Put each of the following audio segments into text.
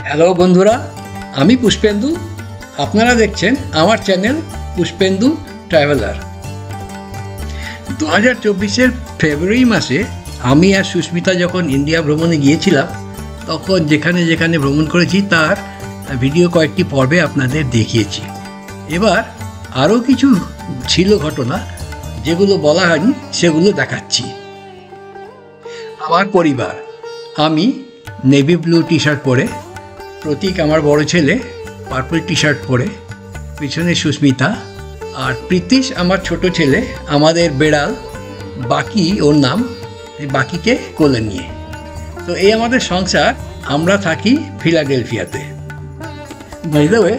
Hello বন্ধুরা, আমি পুষ্পেন্দু। আপনারা দেখছেন আমার চ্যানেল পুষ্পেন্দু ট্রাভেলার। 2024-এর ফেব্রুয়ারি মাসে আমি আর সুস্মিতা যখন ইন্ডিয়া ভ্রমণে গিয়েছিলাম, তখন যেখানে যেখানে ভ্রমণ করেছি তার ভিডিও কয়েকটি পর্বে আপনাদের দেখিয়েছি। এবার আরও কিছু ছিল ঘটনা, যেগুলো বলা হয়নি, সেগুলো দেখাচ্ছি। আমার পরিবার, আমি নেভি ব্লু টি শার্ট পরে, প্রতীক আমার বড় ছেলে পার্পল টি শার্ট পরে, পিছনে সুস্মিতা, আর প্রীতিশ আমার ছোট ছেলে, আমাদের বেড়াল বাকি, ওর নাম, বাকিকে কোলে নিয়ে। তো এই আমাদের সংসার। আমরা থাকি ফিলাডেলফিয়াতে। বাই দ্য ওয়ে,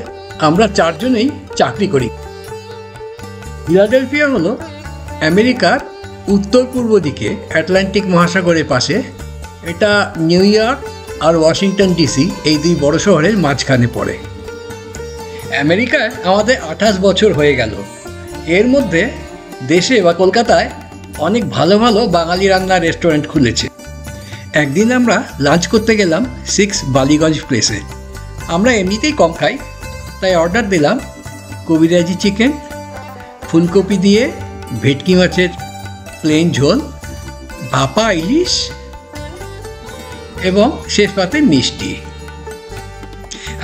আমরা চারজনেই চাকরি করি। ফিলাডেলফিয়া হলো আমেরিকার উত্তর পূর্ব দিকে আটলান্টিক মহাসাগরের পাশে। এটা নিউ ইয়র্ক আর ওয়াশিংটন ডিসি এই দুই বড় শহরের মাঝখানে পড়ে। আমেরিকায় আমাদের 28 বছর হয়ে গেল। এর মধ্যে দেশে বা কলকাতায় অনেক ভালো ভালো বাঙালি রান্নার রেস্টুরেন্ট খুলেছে। একদিন আমরা লাঞ্চ করতে গেলাম 6 বালিগঞ্জ প্লেসে। আমরা এমনিতেই কম খাই, তাই অর্ডার দিলাম কবিরাজি চিকেন, ফুলকপি দিয়ে ভেটকি মাছের প্লেন ঝোল, ভাপা ইলিশ এবং শেষ পাতে মিষ্টি।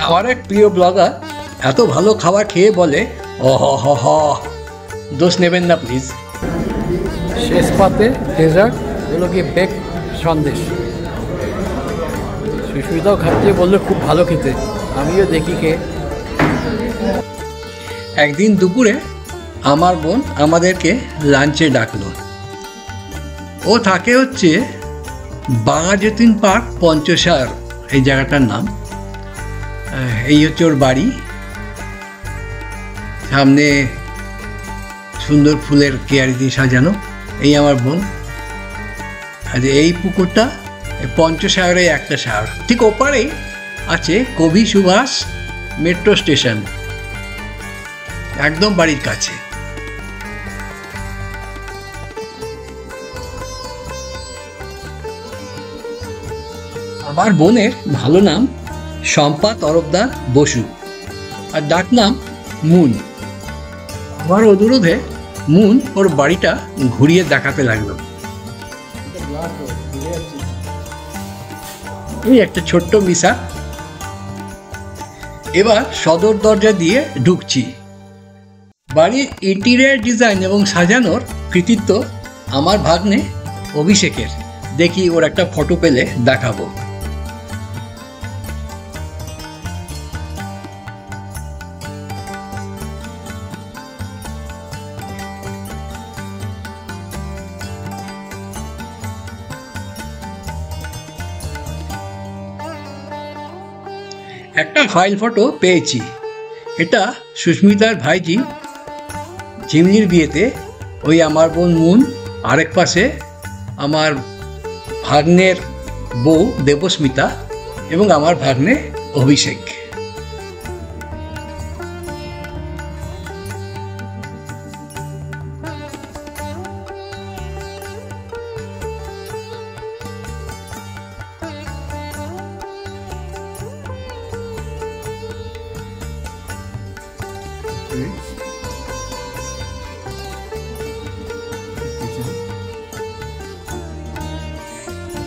আমার এক প্রিয় ব্লগার এত ভালো খাবার খেয়ে বলে, হ দোষ নেবেন না প্লিজ। শেষ পাতে ডেজার্ট হলো গিয়ে বেক সন্দেশ। সুস্মিতাও খাচ্ছে, বললো খুব ভালো খেতে, আমিও দেখি খেয়ে। একদিন দুপুরে আমার বোন আমাদেরকে লাঞ্চে ডাকলো। ও থাকে হচ্ছে বাঘাযতীন পার্ক, পঞ্চসার এই জায়গাটার নাম। এই হচ্ছে ওর বাড়ি। সামনে সুন্দর ফুলের কেয়ারি দিয়ে সাজানো। এই আমার বোন। আর এই পুকুরটা পঞ্চসাগরের একটা সাগর, ঠিক ওপারেই আছে কবি সুভাষ মেট্রো স্টেশন, একদম বাড়ির কাছে। আমার বোনের ভালো নাম শম্পা তরফদার বসু, আর ডাক নাম মুন। আমার অনুরোধে মুন ওর বাড়িটা ঘুরিয়ে দেখাতে লাগলো। এই একটা ছোট্ট মিশা। এবার সদর দরজা দিয়ে ঢুকছি। বাড়ির ইন্টেরিয়ার ডিজাইন এবং সাজানোর কৃতিত্ব আমার ভাগ্নে অভিষেকের। দেখি ওর একটা ফটো পেলে দেখাবো। একটা ফাইল ফটো পেয়েছি। এটা সুস্মিতার ভাইজি ঝিমলির বিয়েতে। ওই আমার বোন মুন, আরেক পাশে আমার ভাগ্নের বউ দেবস্মিতা এবং আমার ভাগ্নে অভিষেক।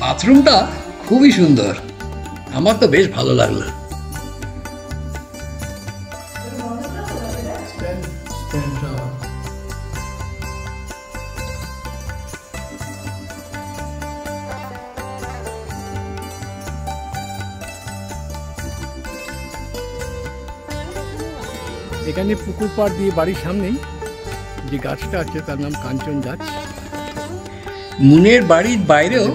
বাথরুমটা খুবই সুন্দর, আমার তো বেশ ভালো লাগলো। এখানে পুকুর পাড় দিয়ে বাড়ির সামনেই যে গাছটা আছে তার নাম কাঞ্চন গাছ। মুনের বাড়ির বাইরেও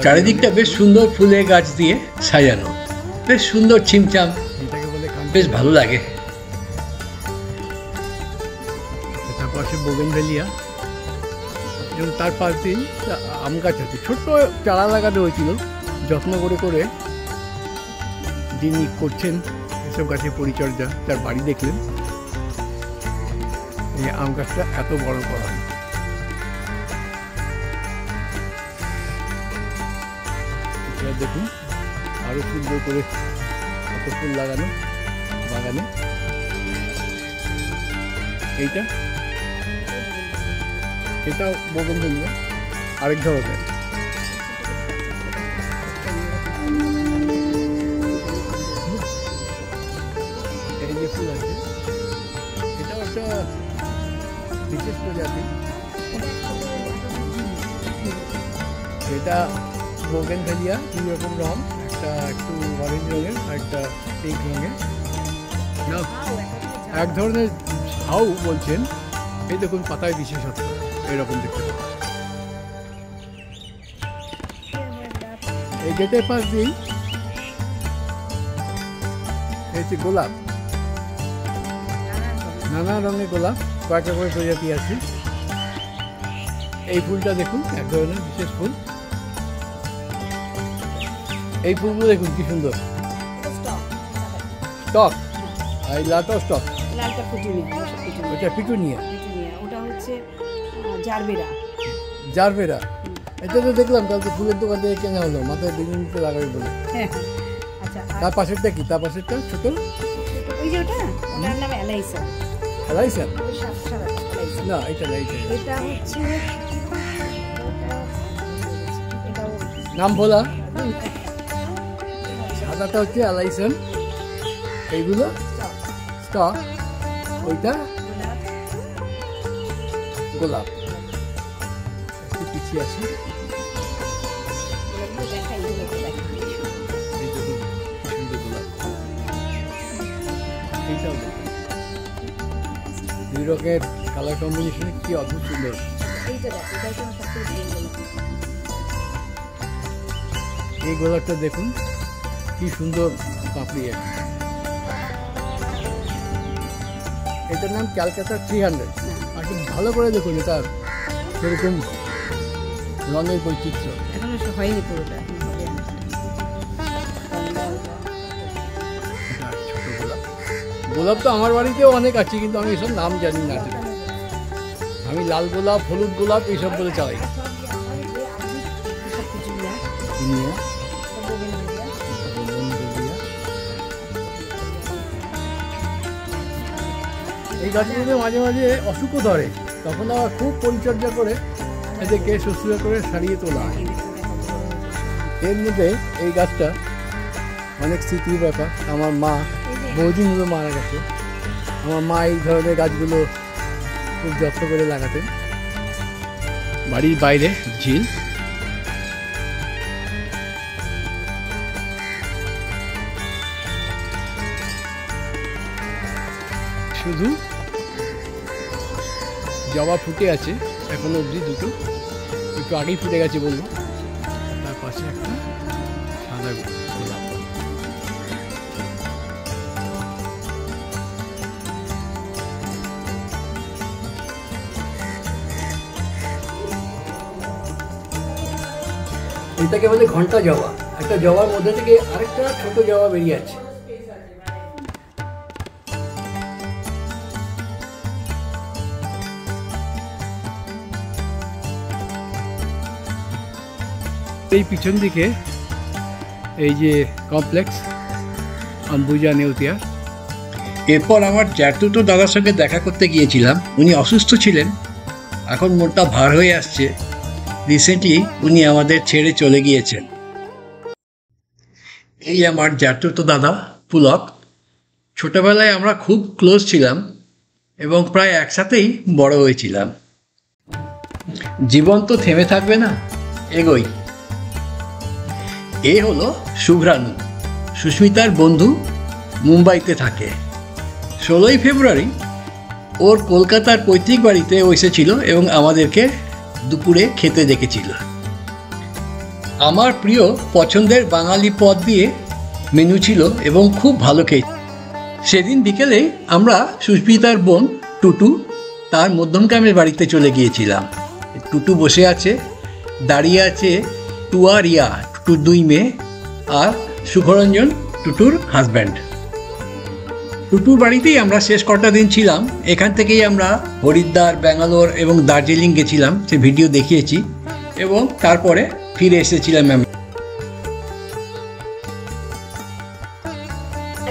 চারিদিকটা বেশ সুন্দর ফুলের গাছ দিয়ে সাজানো, বেশ সুন্দর ছিমছাম, বেশ ভালো লাগে। তার পাশে বোগেনভেলিয়া এবং তার পাশেই আম গাছ আছে। ছোট্ট চারা লাগানো হয়েছিল, যত্ন করে করে যিনি করছেন এসব গাছের পরিচর্যা, তার বাড়ি দেখলেন। এই আম গাছটা এত বড় করা হয়। দেখুন আরো সুন্দর করে কত ফুল লাগানো বাগানে। এটাও বোগেনভেলিয়া, আরেক ধরনের। এই যে ফুল আছে, এটাও একটা বিশেষ প্রজাতি। এটা বোগেনভেলিয়া, দুই রকম রং, একটা একটু অরেঞ্জ রঙের আর একটা পিঙ্ক রঙের। না, এক ধরনের ঝাউ বলছেন। এই দেখুন পাতায় বিশেষত্ব এরকম দেখতে পাবেন। এই গেটের পাশ দিয়েই এই যে গোলাপ, নানা রঙের গোলাপ, কয়েকটা করে প্রজাতি আছে। এই ফুলটা দেখুন, এক ধরনের বিশেষ ফুল। এই ফুলগুলো দেখুন কি সুন্দর, স্টক। এই লালটা স্টক, লালটা পিটুনিয়া। ওটা পিটুনিয়া, ওটা হচ্ছে জারবেরা। জারবেরা, এটা তো দেখলাম কালকে ফুলের দোকান থেকে কেনা হলো, মাথায় বিভিন্ন লাগাবে বলে। আচ্ছা, তার পাশেরটা কি? তার পাশেরটা ছোট, ওই যে ওটার নাম অ্যালাইসা। অ্যালাইসা? না, এটা না, এটা হচ্ছে নাম বলা। সাদাটা হচ্ছে অ্যালাইসন, এইগুলো স্টক, ওইটা গোলাপ। একটু পিছিয়ে আসি, এইটাও দেখুন, দুই রকমের কালার কম্বিনেশনে কি অদ্ভুত সুন্দর। এই গোলাপটা দেখুন কি সুন্দর পাপড়ি। এটার নাম ক্যালকাটা 300। আর খুব ভালো করে দেখুন এটার সেরকম রঙের বৈচিত্র্য। হয়নি পুরোটা। ছোট গোলাপ, গোলাপ তো আমার বাড়িতেও অনেক আছে, কিন্তু আমি এসব নাম জানি না। আমি লাল গোলাপ, হলুদ গোলাপ এইসব বলে চালাই। এই গাছগুলোতে মাঝে মাঝে অসুখও ধরে, তখন আবার খুব পরিচর্যা করে এদেরকে শুশ্রূষা করে সারিয়ে তোলা হয়। এর মধ্যে এই গাছটা অনেক স্মৃতির ব্যাপার। আমার মা বহুদিন হলো মারা গেছে। আমার মা এই ধরনের গাছগুলো খুব যত্ন করে লাগাতেন। বাড়ির বাইরে ঝিল, শুধু জবা ফুটে আছে এখনো অবধি, দুটো, একটু আগেই ফুটে গেছে বলবো। তার পাশে একটা সাদা গোলাপ। এটাকে বলে ঘন্টা জবা। একটা জবার মধ্যে থেকে আরেকটা ছোট জবা বেরিয়ে আছে। এই পিছন দিকে এই যে কমপ্লেক্স অম্বুজা নেউতিয়া। এরপর আমার জ্যাঠতুতো দাদার সঙ্গে দেখা করতে গিয়েছিলাম। উনি অসুস্থ ছিলেন, এখন মনটা ভার হয়ে আসছে। রিসেন্টলি উনি আমাদের ছেড়ে চলে গিয়েছেন। এই আমার জ্যাঠতুতো দাদা পুলক। ছোটবেলায় আমরা খুব ক্লোজ ছিলাম এবং প্রায় একসাথেই বড় হয়েছিলাম। জীবন তো থেমে থাকবে না, এগোই। এ হলো শুভ্রানু, সুস্মিতার বন্ধু, মুম্বাইতে থাকে। 16ই ফেব্রুয়ারি ওর কলকাতার পৈতৃক বাড়িতে ও এসেছিল এবং আমাদেরকে দুপুরে খেতে ডেকেছিল। আমার প্রিয় পছন্দের বাঙালি পদ দিয়ে মেনু ছিল এবং খুব ভালো খেয়েছি। সেদিন বিকেলে আমরা সুস্মিতার বোন টুটু তার মধ্যমগ্রামের বাড়িতে চলে গিয়েছিলাম। টুটু বসে আছে, দাঁড়িয়ে আছে টুয়া রিয়া, টুটুর 2 মেয়ে, আর সুখরঞ্জন টুটুর হাজব্যান্ড। টুটুর বাড়িতেই আমরা শেষ কটা দিন ছিলাম। এখান থেকেই আমরা হরিদ্বার, ব্যাঙ্গালোর এবং দার্জিলিং গেছিলাম, সে ভিডিও দেখিয়েছি, এবং তারপরে ফিরে এসেছিলাম।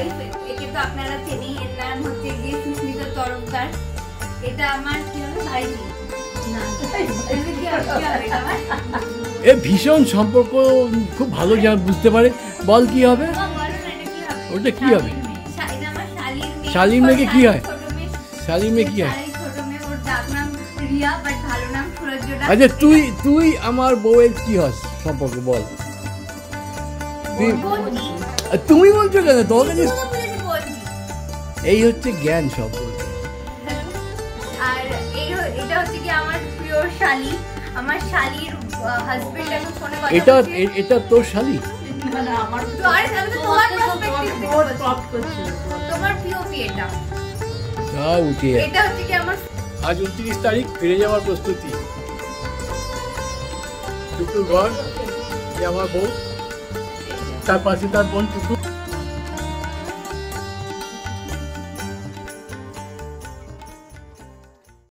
ওয়াইফ, একে তো আপনারা চেনেই, এর নাম হচ্ছে গিয়ে সুস্মিতা তরফদার। এটা আমার কি হবে ভাইজি না, এটা কি হবে এটা আমার এ ভীষণ সম্পর্ক, খুব ভালো বুঝতে পারে। বল কি হবে? বলো না, এটা কি হবে? ওটা কি হবে? এটা আমার শালীর মেয়ে। শালীর মেয়েকে কি হয়? ছোট মেয়ে। শালীর মেয়ে কি হয়? শালীর ছোট মেয়ে, ওর ডাক নাম রিয়া, বাট ভালো নাম সুরজ্জোড়া। আচ্ছা, তুই আমার বউয়ের কি হস সম্পর্ক বল? বলছি তুমি বলছো কেন? তোমাকে বলছি। এই হচ্ছে জ্ঞান সম্পর্ক। আর এটা হচ্ছে কি আমার প্রিয় শালী, আমার শালীর হাজবেন্ড এখন ফোনে কথা এটা বলছে। এটা তোর শালী? মানে আমার তো আরে আমি তো তোমার perspective থেকে বলছি। তোমার পিওপি এটা। যা উঠে এটা হচ্ছে কি আমার আজ 29 তারিখ, ফিরে যাওয়ার প্রস্তুতি। টুকুর ঘর, এ আমার বউ, তার পাশে তার বোন টুকু।